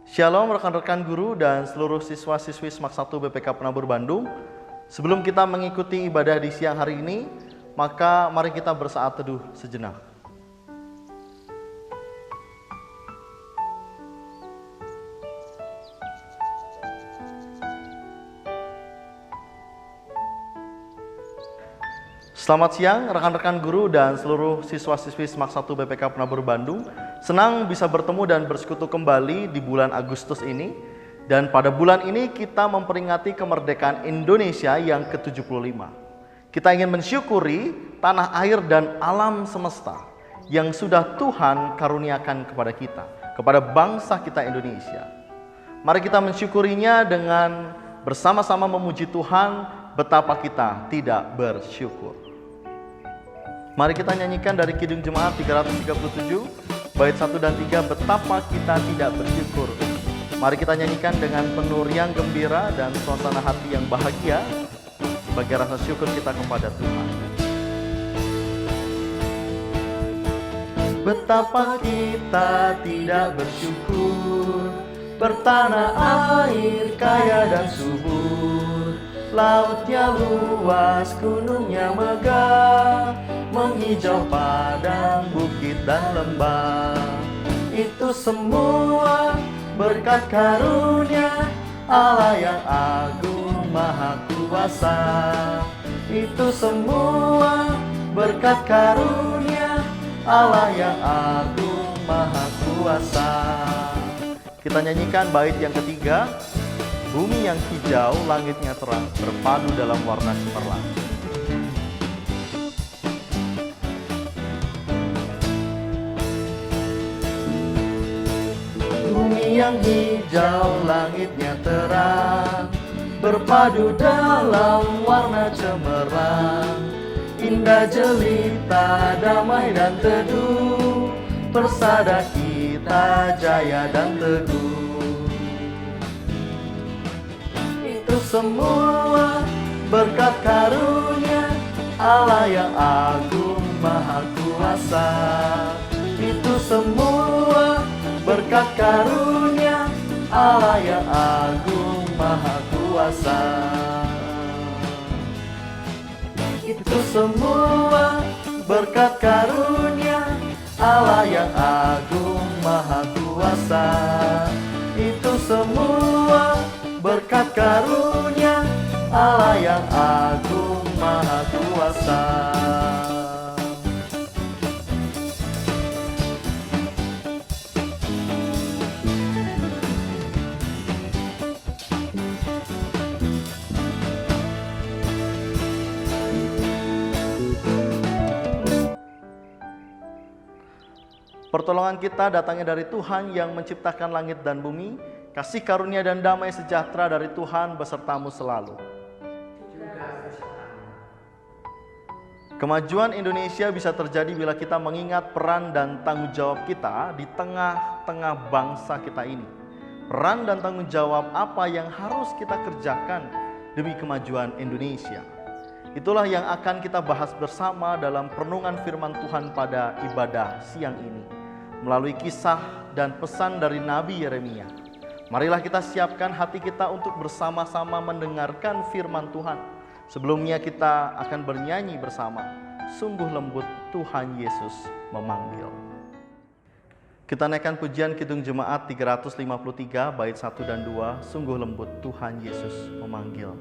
Shalom rekan-rekan guru dan seluruh siswa-siswi SMAK 1 BPK Penabur Bandung. Sebelum kita mengikuti ibadah di siang hari ini, maka mari kita bersaat teduh sejenak. Selamat siang rekan-rekan guru dan seluruh siswa-siswi SMAK 1 BPK Penabur Bandung. Senang bisa bertemu dan bersekutu kembali di bulan Agustus ini. Dan pada bulan ini kita memperingati kemerdekaan Indonesia yang ke-75. Kita ingin mensyukuri tanah air dan alam semesta yang sudah Tuhan karuniakan kepada kita, kepada bangsa kita Indonesia. Mari kita mensyukurinya dengan bersama-sama memuji Tuhan betapa kita tidak bersyukur. Mari kita nyanyikan dari Kidung Jemaat 337, bait 1 dan 3, betapa kita tidak bersyukur. Mari kita nyanyikan dengan penuh riang gembira dan suasana hati yang bahagia sebagai rasa syukur kita kepada Tuhan. Betapa kita tidak bersyukur, bertanah air kaya dan subur, lautnya luas, gunungnya megah, menghijau padang, bukit dan lembah. Itu semua berkat karunia Allah yang agung maha kuasa. Itu semua berkat karunia Allah yang agung maha kuasa. Kita nyanyikan bait yang ketiga. Bumi yang hijau, langitnya terang, berpadu dalam warna cemerlang. Bumi yang hijau, langitnya terang, berpadu dalam warna cemerlang. Indah jelita, damai dan teduh, persada kita jaya dan teguh. Semua berkat karunia Allah yang agung maha kuasa. Itu semua berkat karunia Allah yang agung maha kuasa. Itu semua berkat karunia Allah yang agung maha kuasa. Itu semua berkat karunia Allah yang agung maha kuasa. Pertolongan kita datangnya dari Tuhan yang menciptakan langit dan bumi. Kasih karunia dan damai sejahtera dari Tuhan besertamu selalu. Kemajuan Indonesia bisa terjadi bila kita mengingat peran dan tanggung jawab kita di tengah-tengah bangsa kita ini. Peran dan tanggung jawab apa yang harus kita kerjakan demi kemajuan Indonesia. Itulah yang akan kita bahas bersama dalam perenungan firman Tuhan pada ibadah siang ini, melalui kisah dan pesan dari Nabi Yeremia. Marilah kita siapkan hati kita untuk bersama-sama mendengarkan firman Tuhan. Sebelumnya kita akan bernyanyi bersama, sungguh lembut Tuhan Yesus memanggil. Kita naikkan pujian Kidung Jemaat 353 bait 1 dan 2, sungguh lembut Tuhan Yesus memanggil.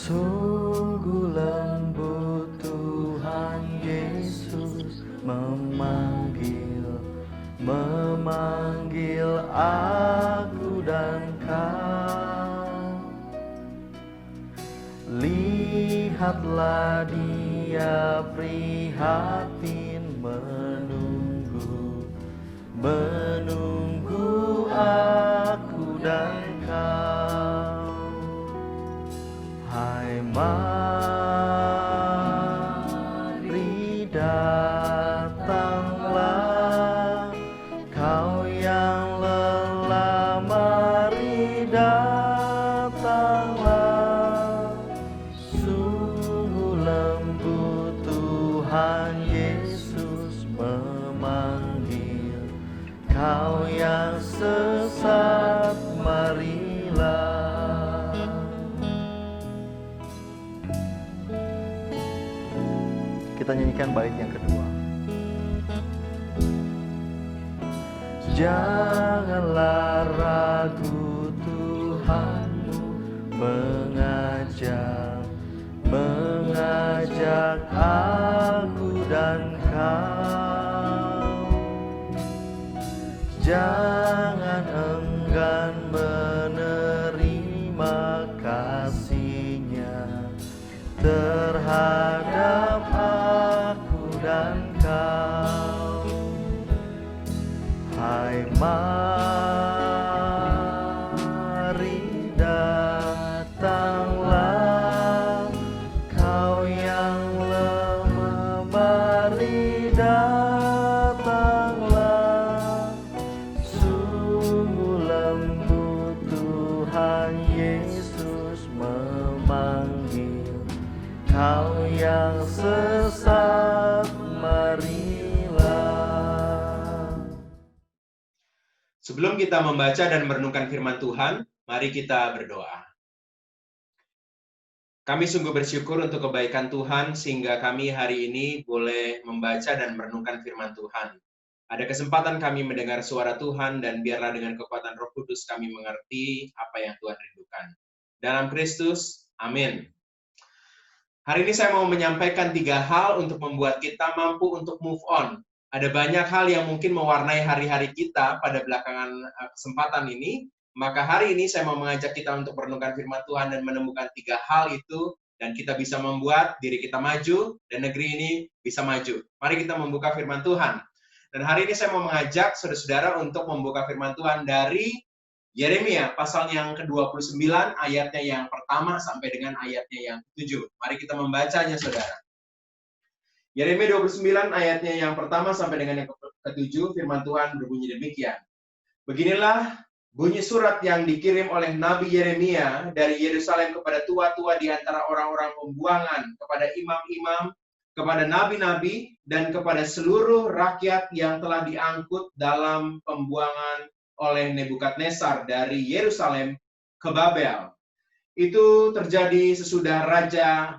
Sungguh lembut Tuhan Yesus memanggil aku dan kau. Lihatlah Dia prihatin menunggu aku dan kau. Hai mari datanglah kau yang lelah, mari datanglah memanggil. Kau yang sesat, marilah. Kita nyanyikan bait yang kedua. Janganlah ragu, Tuhanmu mengajak aku dan kau. Jangan enggan menerima kasih-Nya terhadap aku dan kau. Hai, mari datanglah, kau yang lemah, mari datanglah. Sungguh lembut Tuhan Yesus memanggil. Kau yang sesat, marilah. Sebelum kita membaca dan merenungkan firman Tuhan, mari kita berdoa. Kami sungguh bersyukur untuk kebaikan Tuhan, sehingga kami hari ini boleh membaca dan merenungkan firman Tuhan. Ada kesempatan kami mendengar suara Tuhan, dan biarlah dengan kekuatan Roh Kudus kami mengerti apa yang Tuhan rindukan. Dalam Kristus, amin. Hari ini saya mau menyampaikan 3 hal untuk membuat kita mampu untuk move on. Ada banyak hal yang mungkin mewarnai hari-hari kita pada belakangan kesempatan ini, maka hari ini saya mau mengajak kita untuk merenungkan firman Tuhan dan menemukan 3 hal itu, dan kita bisa membuat diri kita maju, dan negeri ini bisa maju. Mari kita membuka firman Tuhan. Dan hari ini saya mau mengajak saudara-saudara untuk membuka firman Tuhan dari Yeremia, pasal yang ke-29, ayatnya yang pertama sampai dengan ayatnya yang ke-7. Mari kita membacanya, saudara. Yeremia 29 ayatnya yang pertama sampai dengan yang ke-7, firman Tuhan berbunyi demikian. Beginilah bunyi surat yang dikirim oleh Nabi Yeremia dari Yerusalem kepada tua-tua di antara orang-orang pembuangan, kepada imam-imam, kepada nabi-nabi, dan kepada seluruh rakyat yang telah diangkut dalam pembuangan oleh Nebukadnezar dari Yerusalem ke Babel. Itu terjadi sesudah Raja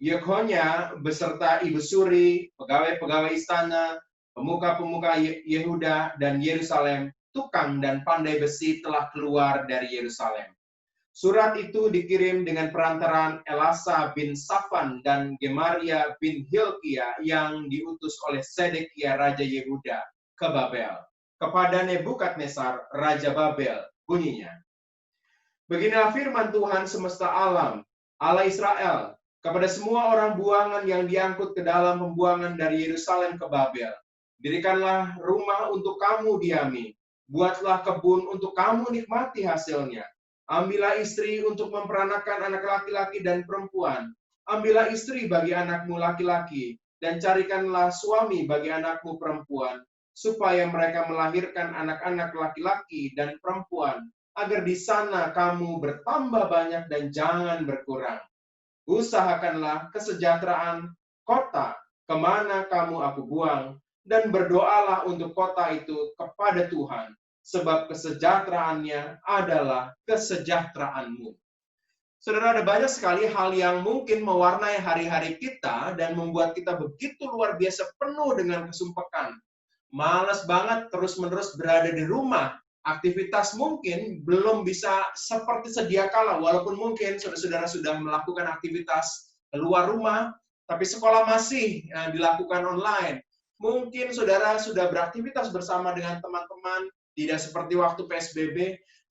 Yekhonya beserta ibu suri, pegawai-pegawai istana, pemuka-pemuka Yehuda dan Yerusalem, tukang dan pandai besi telah keluar dari Yerusalem. Surat itu dikirim dengan perantaran Elasa bin Safan dan Gemaria bin Hilkia yang diutus oleh Sedekia Raja Yehuda ke Babel, kepada Nebukadnezar Raja Babel. Bunyinya, beginilah firman Tuhan semesta alam, Allah Israel, kepada semua orang buangan yang diangkut ke dalam pembuangan dari Yerusalem ke Babel. Dirikanlah rumah untuk kamu diami, buatlah kebun untuk kamu nikmati hasilnya. Ambillah istri untuk memperanakan anak laki-laki dan perempuan. Ambillah istri bagi anakmu laki-laki, dan carikanlah suami bagi anakmu perempuan, supaya mereka melahirkan anak-anak laki-laki dan perempuan, agar di sana kamu bertambah banyak dan jangan berkurang. Usahakanlah kesejahteraan kota kemana kamu aku buang, dan berdoalah untuk kota itu kepada Tuhan, sebab kesejahteraannya adalah kesejahteraanmu. Saudara, ada banyak sekali hal yang mungkin mewarnai hari-hari kita dan membuat kita begitu luar biasa penuh dengan kesumpekan. Malas banget terus-menerus berada di rumah. Aktivitas mungkin belum bisa seperti sedia kala, walaupun mungkin saudara-saudara sudah melakukan aktivitas keluar rumah, tapi sekolah masih dilakukan online. Mungkin saudara sudah beraktivitas bersama dengan teman-teman, tidak seperti waktu PSBB,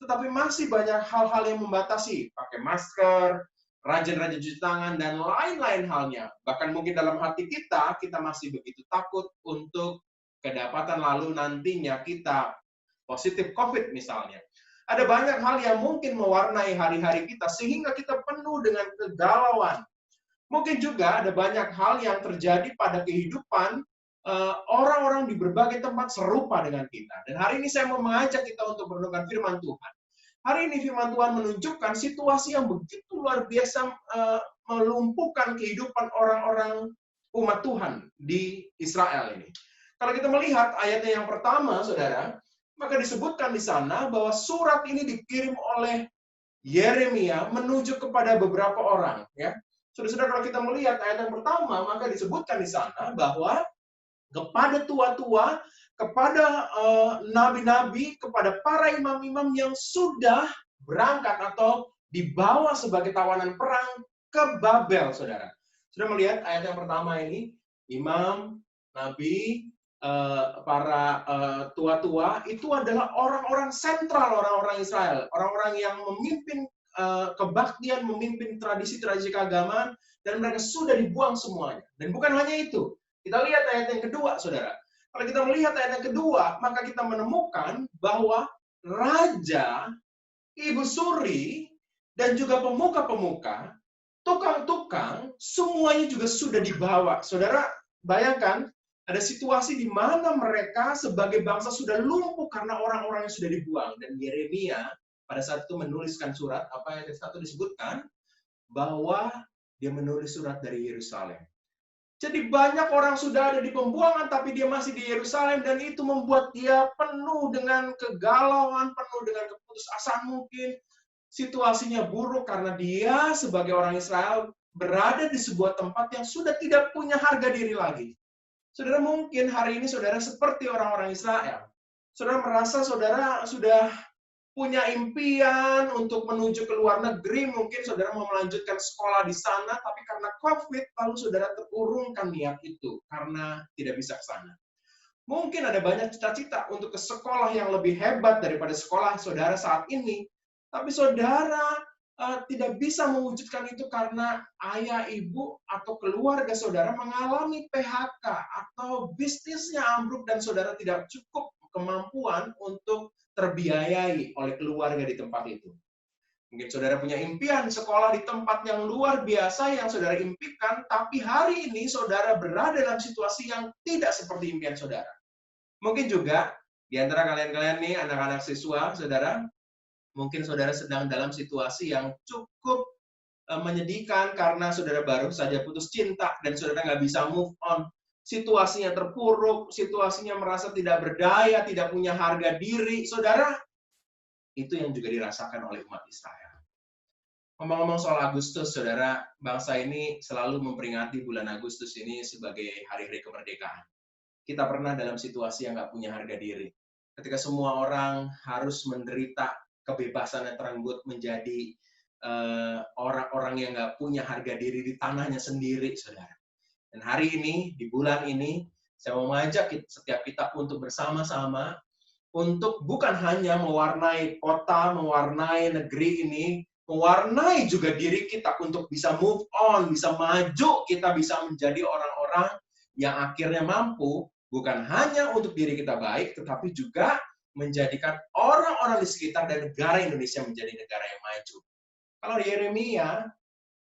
tetapi masih banyak hal-hal yang membatasi, pakai masker, rajin-rajin cuci tangan, dan lain-lain halnya. Bahkan mungkin dalam hati kita masih begitu takut untuk kedapatan lalu nantinya kita positif COVID misalnya. Ada banyak hal yang mungkin mewarnai hari-hari kita sehingga kita penuh dengan kegalauan. Mungkin juga ada banyak hal yang terjadi pada kehidupan orang-orang di berbagai tempat serupa dengan kita. Dan hari ini saya mau mengajak kita untuk merenungkan firman Tuhan. Hari ini firman Tuhan menunjukkan situasi yang begitu luar biasa melumpuhkan kehidupan orang-orang umat Tuhan di Israel ini. Kalau kita melihat ayatnya yang pertama, saudara, maka disebutkan di sana bahwa surat ini dikirim oleh Yeremia menuju kepada beberapa orang. Ya, saudara-saudara, kalau kita melihat ayat yang pertama, maka disebutkan di sana bahwa kepada tua-tua, kepada nabi-nabi, kepada para imam-imam yang sudah berangkat atau dibawa sebagai tawanan perang ke Babel, saudara. Sudah melihat ayat yang pertama ini, imam, nabi, para tua-tua itu adalah orang-orang sentral, orang-orang Israel, orang-orang yang memimpin kebaktian, memimpin tradisi-tradisi keagamaan, dan mereka sudah dibuang semuanya. Dan bukan hanya itu, kita lihat ayat yang kedua, saudara. Kalau kita melihat ayat yang kedua, maka kita menemukan bahwa raja, ibu suri, dan juga pemuka-pemuka, tukang-tukang, semuanya juga sudah dibawa. Saudara, bayangkan, ada situasi di mana mereka sebagai bangsa sudah lumpuh karena orang-orang yang sudah dibuang. Dan Yeremia pada saat itu menuliskan surat, apa yang satu disebutkan, bahwa dia menulis surat dari Yerusalem. Jadi banyak orang sudah ada di pembuangan, tapi dia masih di Yerusalem, dan itu membuat dia penuh dengan kegalauan, penuh dengan keputusasaan mungkin. Situasinya buruk karena dia sebagai orang Israel berada di sebuah tempat yang sudah tidak punya harga diri lagi. Saudara, mungkin hari ini saudara seperti orang-orang Israel. Saudara merasa saudara sudah punya impian untuk menuju ke luar negeri, mungkin saudara mau melanjutkan sekolah di sana, tapi karena COVID, lalu saudara terurungkan niat itu, karena tidak bisa ke sana. Mungkin ada banyak cita-cita untuk ke sekolah yang lebih hebat daripada sekolah saudara saat ini, tapi saudara tidak bisa mewujudkan itu karena ayah, ibu, atau keluarga saudara mengalami PHK, atau bisnisnya ambruk dan saudara tidak cukup kemampuan untuk terbiayai oleh keluarga di tempat itu. Mungkin saudara punya impian sekolah di tempat yang luar biasa yang saudara impikan, tapi hari ini saudara berada dalam situasi yang tidak seperti impian saudara. Mungkin juga di antara kalian-kalian nih, anak-anak siswa, saudara, mungkin saudara sedang dalam situasi yang cukup menyedihkan karena saudara baru saja putus cinta dan saudara nggak bisa move on. Situasinya terpuruk, situasinya merasa tidak berdaya, tidak punya harga diri. Saudara, itu yang juga dirasakan oleh umat Israel. Ngomong-ngomong soal Agustus, saudara, bangsa ini selalu memperingati bulan Agustus ini sebagai hari-hari kemerdekaan. Kita pernah dalam situasi yang nggak punya harga diri. Ketika semua orang harus menderita kebebasan yang terenggut menjadi orang-orang yang nggak punya harga diri di tanahnya sendiri, saudara. Dan hari ini, di bulan ini, saya mau mengajak setiap kita untuk bersama-sama, untuk bukan hanya mewarnai kota, mewarnai negeri ini, mewarnai juga diri kita untuk bisa move on, bisa maju, kita bisa menjadi orang-orang yang akhirnya mampu, bukan hanya untuk diri kita baik, tetapi juga menjadikan orang-orang di sekitar dan negara Indonesia menjadi negara yang maju. Kalau Yeremia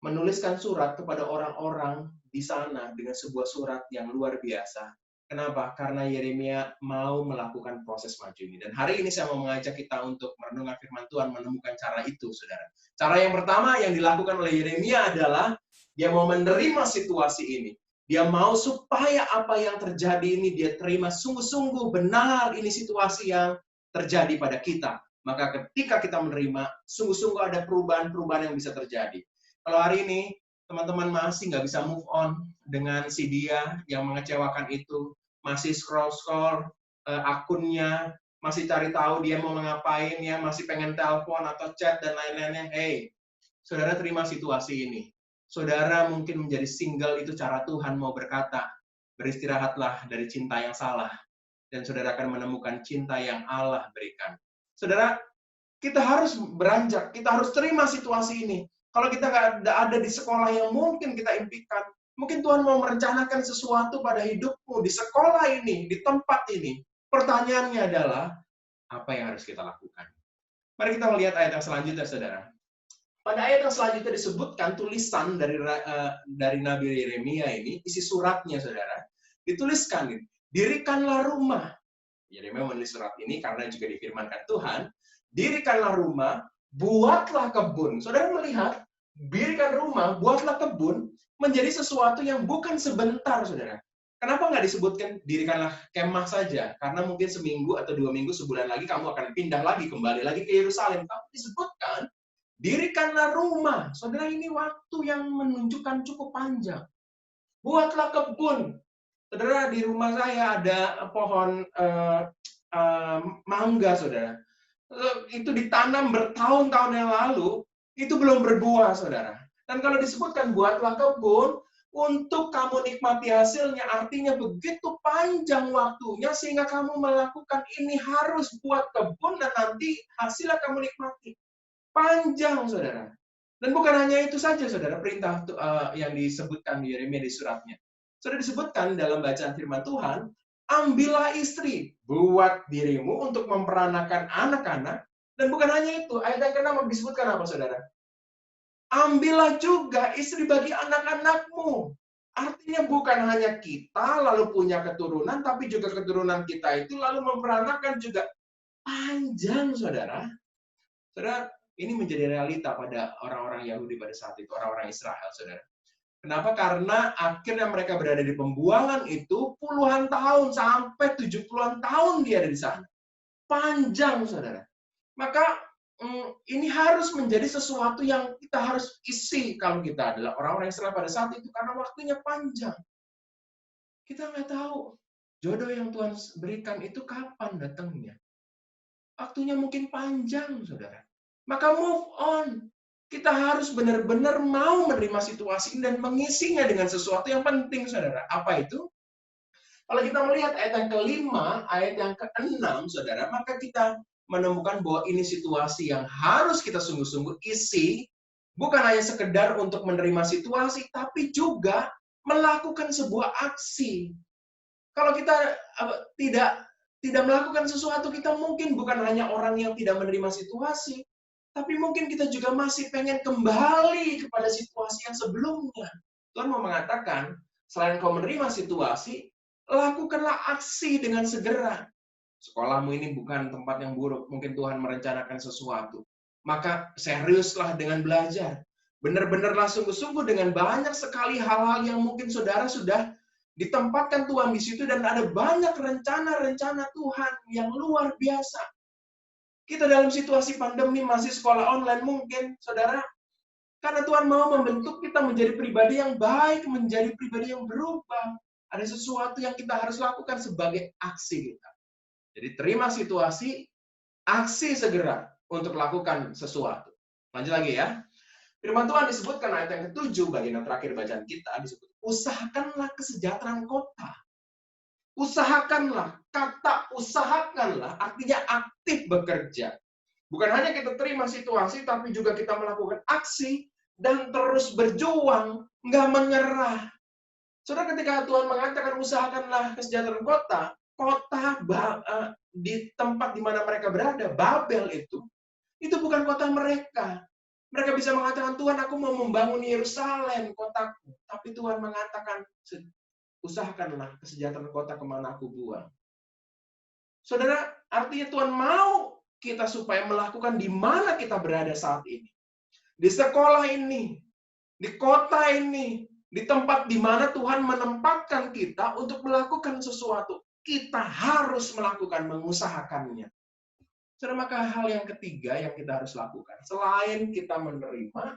menuliskan surat kepada orang-orang di sana dengan sebuah surat yang luar biasa. Kenapa? Karena Yeremia mau melakukan proses maju ini. Dan hari ini saya mau mengajak kita untuk merenungkan firman Tuhan, menemukan cara itu, saudara. Cara yang pertama yang dilakukan oleh Yeremia adalah dia mau menerima situasi ini. Dia mau supaya apa yang terjadi ini dia terima sungguh-sungguh benar ini situasi yang terjadi pada kita. Maka ketika kita menerima, sungguh-sungguh ada perubahan-perubahan yang bisa terjadi. Kalau hari ini teman-teman masih nggak bisa move on dengan si dia yang mengecewakan itu, masih scroll-scroll akunnya, masih cari tahu dia mau ngapain ya, masih pengen telepon atau chat dan lain-lainnya. Hey, saudara terima situasi ini. Saudara mungkin menjadi single itu cara Tuhan mau berkata, beristirahatlah dari cinta yang salah, dan saudara akan menemukan cinta yang Allah berikan. Saudara, kita harus beranjak, kita harus terima situasi ini. Kalau kita nggak ada di sekolah yang mungkin kita impikan, mungkin Tuhan mau merencanakan sesuatu pada hidupmu di sekolah ini, di tempat ini. Pertanyaannya adalah, apa yang harus kita lakukan? Mari kita melihat ayat yang selanjutnya, saudara. Pada ayat yang selanjutnya disebutkan tulisan dari Nabi Yeremia ini, isi suratnya, saudara, dituliskan, dirikanlah rumah. Yeremia menulis surat ini karena juga difirmankan Tuhan, dirikanlah rumah, buatlah kebun. Saudara melihat, dirikan rumah, buatlah kebun, menjadi sesuatu yang bukan sebentar, saudara. Kenapa nggak disebutkan dirikanlah kemah saja? Karena mungkin seminggu atau 2 minggu, sebulan lagi kamu akan pindah lagi, kembali lagi ke Yerusalem. Tapi disebutkan, dirikanlah rumah. Saudara, ini waktu yang menunjukkan cukup panjang. Buatlah kebun. Saudara, di rumah saya ada pohon mangga, saudara. Itu ditanam bertahun-tahun yang lalu, itu belum berbuah, saudara. Dan kalau disebutkan buatlah kebun, untuk kamu nikmati hasilnya, artinya begitu panjang waktunya, sehingga kamu melakukan ini harus buat kebun, dan nanti hasilnya kamu nikmati. Panjang, saudara. Dan bukan hanya itu saja, saudara, perintah yang disebutkan di Yeremia di suratnya. Sudah disebutkan dalam bacaan firman Tuhan, ambillah istri buat dirimu untuk memperanakan anak-anak. Dan bukan hanya itu, ayat yang ke-6 disebutkan apa, saudara? Ambillah juga istri bagi anak-anakmu. Artinya bukan hanya kita lalu punya keturunan, tapi juga keturunan kita itu lalu memperanakan juga. Panjang, saudara. Saudara, ini menjadi realita pada orang-orang Yahudi pada saat itu, orang-orang Israel, saudara. Kenapa? Karena akhirnya mereka berada di pembuangan itu puluhan tahun, sampai 70-an tahun dia ada di sana. Panjang, saudara. Maka ini harus menjadi sesuatu yang kita harus isi kalau kita adalah orang-orang Israel pada saat itu, karena waktunya panjang. Kita nggak tahu jodoh yang Tuhan berikan itu kapan datangnya. Waktunya mungkin panjang, saudara. Maka move on. Kita harus benar-benar mau menerima situasi ini dan mengisinya dengan sesuatu yang penting, saudara. Apa itu? Kalau kita melihat ayat yang ke-5, ayat yang ke-6, saudara, maka kita menemukan bahwa ini situasi yang harus kita sungguh-sungguh isi, bukan hanya sekedar untuk menerima situasi, tapi juga melakukan sebuah aksi. Kalau kita tidak melakukan sesuatu, kita mungkin bukan hanya orang yang tidak menerima situasi, tapi mungkin kita juga masih pengen kembali kepada situasi yang sebelumnya. Tuhan mau mengatakan, selain kau menerima situasi, lakukanlah aksi dengan segera. Sekolahmu ini bukan tempat yang buruk, mungkin Tuhan merencanakan sesuatu. Maka seriuslah dengan belajar. Benar-benarlah sungguh-sungguh dengan banyak sekali hal-hal yang mungkin saudara sudah ditempatkan Tuhan di situ, dan ada banyak rencana-rencana Tuhan yang luar biasa. Kita dalam situasi pandemi masih sekolah online mungkin, saudara, karena Tuhan mau membentuk kita menjadi pribadi yang baik, menjadi pribadi yang berubah. Ada sesuatu yang kita harus lakukan sebagai aksi kita. Jadi terima situasi, aksi segera untuk lakukan sesuatu. Lanjut lagi ya. Firman Tuhan disebutkan ayat yang ke-7, bagian yang terakhir bacaan kita, disebut, usahakanlah kesejahteraan kota. Usahakanlah, kata usahakanlah artinya aktif bekerja. Bukan hanya kita terima situasi, tapi juga kita melakukan aksi dan terus berjuang, nggak menyerah. Saudara, ketika Tuhan mengatakan usahakanlah kesejahteraan kota di tempat di mana mereka berada, Babel itu bukan kota mereka. Mereka bisa mengatakan, Tuhan, aku mau membangun Yerusalem, kotaku. Tapi Tuhan mengatakan, usahakanlah kesejahteraan kota kemana aku buang. Saudara, artinya Tuhan mau kita supaya melakukan di mana kita berada saat ini. Di sekolah ini, di kota ini, di tempat di mana Tuhan menempatkan kita untuk melakukan sesuatu. Kita harus melakukan, mengusahakannya. Saudara, maka hal yang ketiga yang kita harus lakukan, selain kita menerima,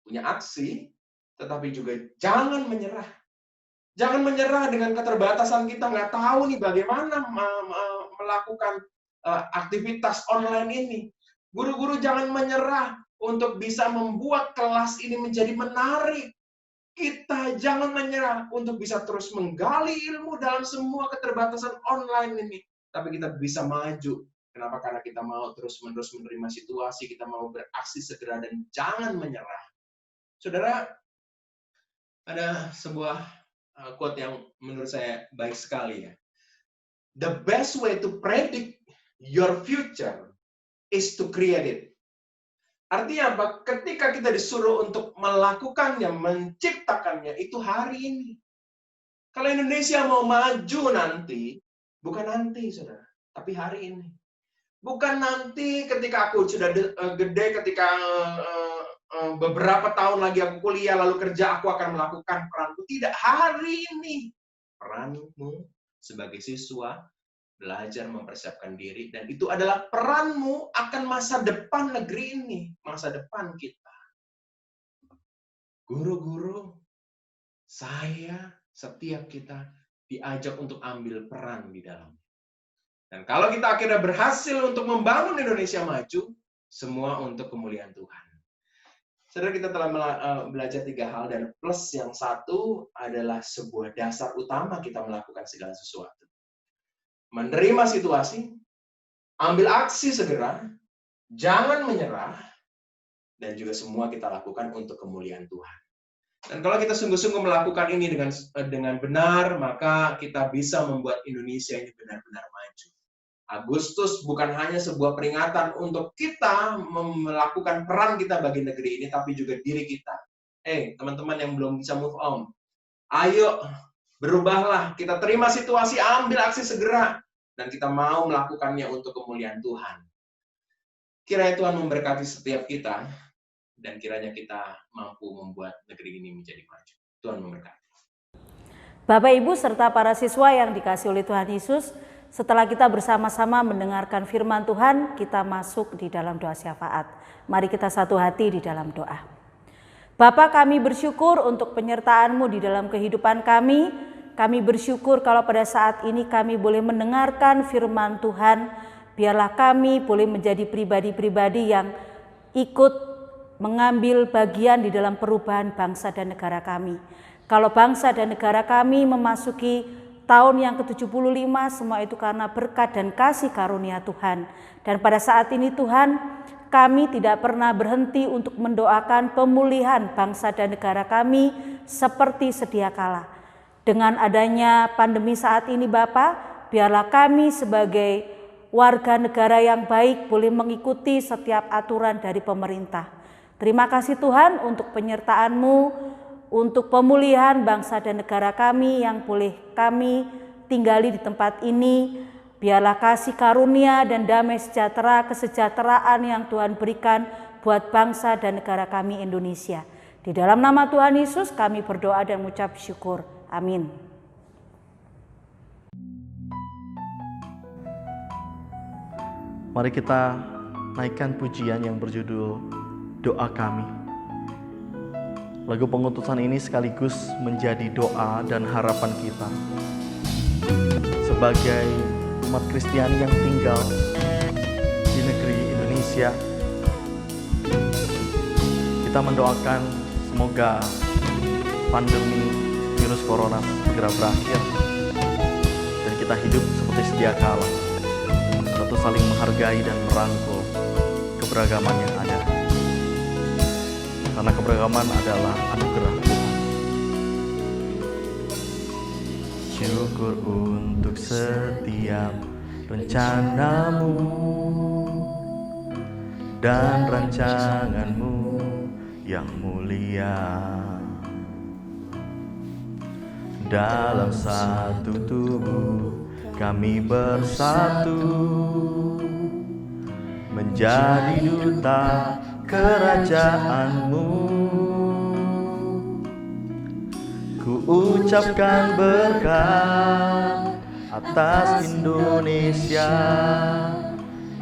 punya aksi, tetapi juga jangan menyerah. Jangan menyerah dengan keterbatasan kita, nggak tahu nih bagaimana melakukan aktivitas online ini. Guru-guru jangan menyerah untuk bisa membuat kelas ini menjadi menarik. Kita jangan menyerah untuk bisa terus menggali ilmu dalam semua keterbatasan online ini. Tapi kita bisa maju. Kenapa? Karena kita mau terus-menerus menerima situasi, kita mau beraksi segera dan jangan menyerah. Saudara, ada sebuah quote yang menurut saya baik sekali ya. The best way to predict your future is to create it. Artinya apa? Ketika kita disuruh untuk melakukannya, menciptakannya, itu hari ini. Kalau Indonesia mau maju nanti, bukan nanti, saudara, tapi hari ini. Bukan nanti ketika aku sudah gede, ketika beberapa tahun lagi aku kuliah, lalu kerja, aku akan melakukan peranku. Tidak, hari ini. peranmu sebagai siswa, belajar mempersiapkan diri, dan itu adalah peranmu akan masa depan negeri ini, masa depan kita. Guru-guru, saya, setiap kita diajak untuk ambil peran di dalamnya. Dan kalau kita akhirnya berhasil untuk membangun Indonesia maju, semua untuk kemuliaan Tuhan. Saudara, kita telah belajar 3 hal, dan plus yang satu adalah sebuah dasar utama kita melakukan segala sesuatu. Menerima situasi, ambil aksi segera, jangan menyerah, dan juga semua kita lakukan untuk kemuliaan Tuhan. Dan kalau kita sungguh-sungguh melakukan ini dengan benar, maka kita bisa membuat Indonesia ini benar-benar maju. Agustus bukan hanya sebuah peringatan untuk kita melakukan peran kita bagi negeri ini, tapi juga diri kita. Teman-teman yang belum bisa move on, ayo berubahlah, kita terima situasi, ambil aksi segera, dan kita mau melakukannya untuk kemuliaan Tuhan. Kiranya Tuhan memberkati setiap kita, dan kiranya kita mampu membuat negeri ini menjadi maju. Tuhan memberkati. Bapak, Ibu, serta para siswa yang dikasihi oleh Tuhan Yesus, setelah kita bersama-sama mendengarkan firman Tuhan, kita masuk di dalam doa syafaat. Mari kita satu hati di dalam doa. Bapa, kami bersyukur untuk penyertaan-Mu di dalam kehidupan kami. Kami bersyukur kalau pada saat ini kami boleh mendengarkan firman Tuhan. Biarlah kami boleh menjadi pribadi-pribadi yang ikut mengambil bagian di dalam perubahan bangsa dan negara kami. Kalau bangsa dan negara kami memasuki tahun yang ke-75, semua itu karena berkat dan kasih karunia Tuhan. Dan pada saat ini Tuhan, kami tidak pernah berhenti untuk mendoakan pemulihan bangsa dan negara kami seperti sedia kala. Dengan adanya pandemi saat ini Bapa, biarlah kami sebagai warga negara yang baik boleh mengikuti setiap aturan dari pemerintah. Terima kasih Tuhan untuk penyertaan-Mu, untuk pemulihan bangsa dan negara kami yang boleh kami tinggali di tempat ini. Biarlah kasih karunia dan damai sejahtera, kesejahteraan yang Tuhan berikan buat bangsa dan negara kami Indonesia. Di dalam nama Tuhan Yesus kami berdoa dan mengucap syukur. Amin. Mari kita naikkan pujian yang berjudul Doa Kami. Lagu pengutusan ini sekaligus menjadi doa dan harapan kita sebagai umat Kristiani yang tinggal di negeri Indonesia. Kita mendoakan semoga pandemi virus corona segera berakhir dan kita hidup seperti sedia kala, tentu saling menghargai dan merangkul keberagaman yang ada. Karena keberagaman adalah anugerah Tuhan. Syukur untuk setiap rencana-Mu dan rancangan-Mu yang mulia. Dalam satu tubuh kami bersatu menjadi duta kerajaan-Mu. Ku ucapkan berkat atas Indonesia,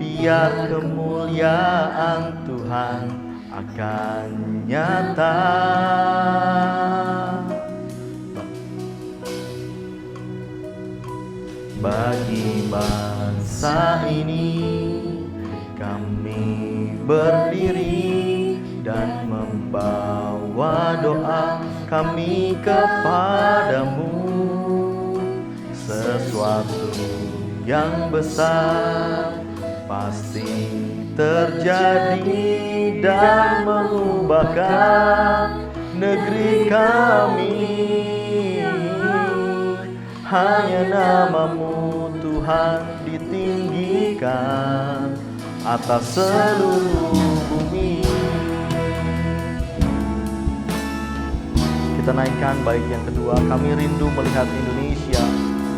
biar kemuliaan Tuhan akan nyata. Bagi bangsa ini kami berdiri dan membawa doa kami kepadamu. Sesuatu yang besar pasti terjadi dan mengubahkan negeri kami. Hanya nama-Mu Tuhan ditinggikan atas seluruh bumi. Kita naikkan bait yang kedua. Kami rindu melihat Indonesia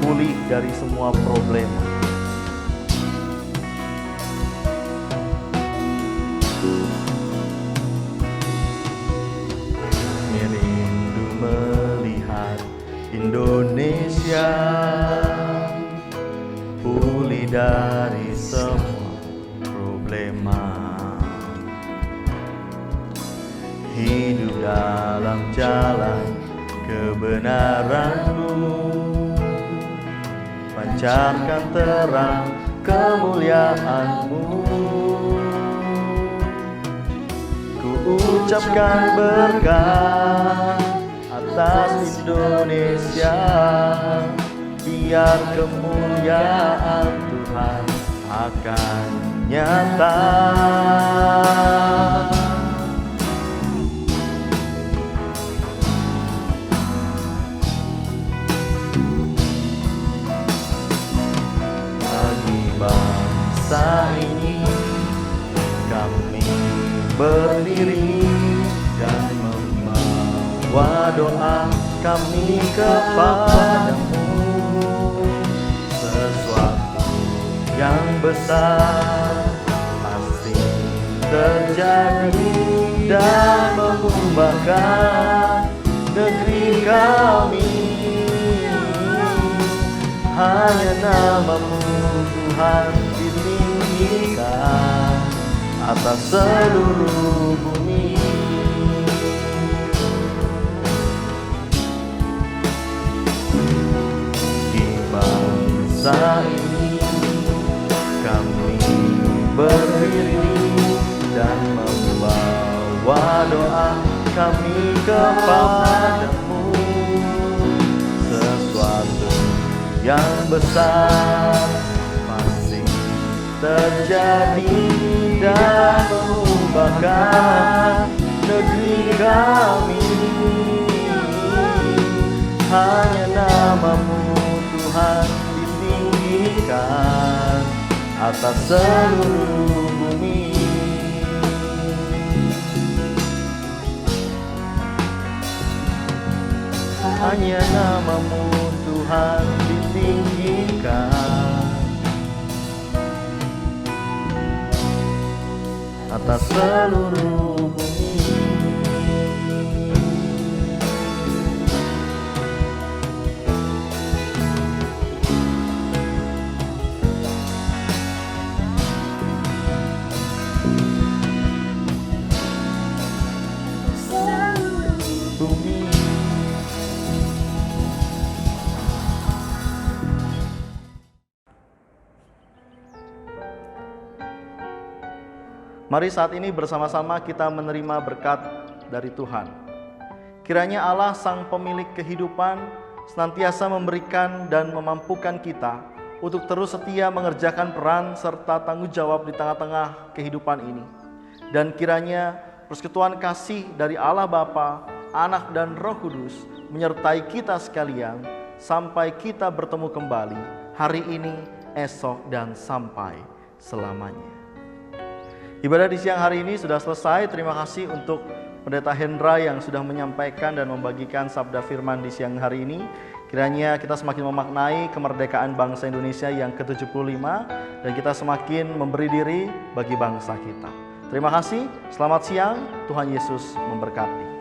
pulih dari semua problema. Kami rindu melihat Indonesia dari semua problema. Hidup dalam jalan kebenaran-Mu, pancarkan terang kemuliaan-Mu. Ku ucapkan berkat atas Indonesia, biar kemuliaan Tuhan akan nyata. Bagi bangsa ini kami berdiri dan membawa doa kami kepadamu. Sesuatu yang besar pasti terjadi dan mengubahkan negeri kami. Hanya nama-Mu Tuhan ditinggikan atas seluruh bumi. Di bangsa ini kami berdiri dan membawa doa kami kepadamu. Sesuatu yang besar pasti terjadi dan mengubahkan negeri kami. Hanya nama-Mu Tuhan ditinggikan atas seluruh bumi. Hanya nama-Mu Tuhan ditinggikan atas seluruh bumi. Mari saat ini bersama-sama kita menerima berkat dari Tuhan. Kiranya Allah Sang Pemilik kehidupan senantiasa memberikan dan memampukan kita untuk terus setia mengerjakan peran serta tanggung jawab di tengah-tengah kehidupan ini. Dan kiranya persekutuan kasih dari Allah Bapa, Anak dan Roh Kudus menyertai kita sekalian sampai kita bertemu kembali hari ini, esok, dan sampai selamanya. Ibadah di siang hari ini sudah selesai. Terima kasih untuk Pendeta Hendra yang sudah menyampaikan dan membagikan sabda firman di siang hari ini. Kiranya kita semakin memaknai kemerdekaan bangsa Indonesia yang ke-75 dan kita semakin memberi diri bagi bangsa kita. Terima kasih, selamat siang, Tuhan Yesus memberkati.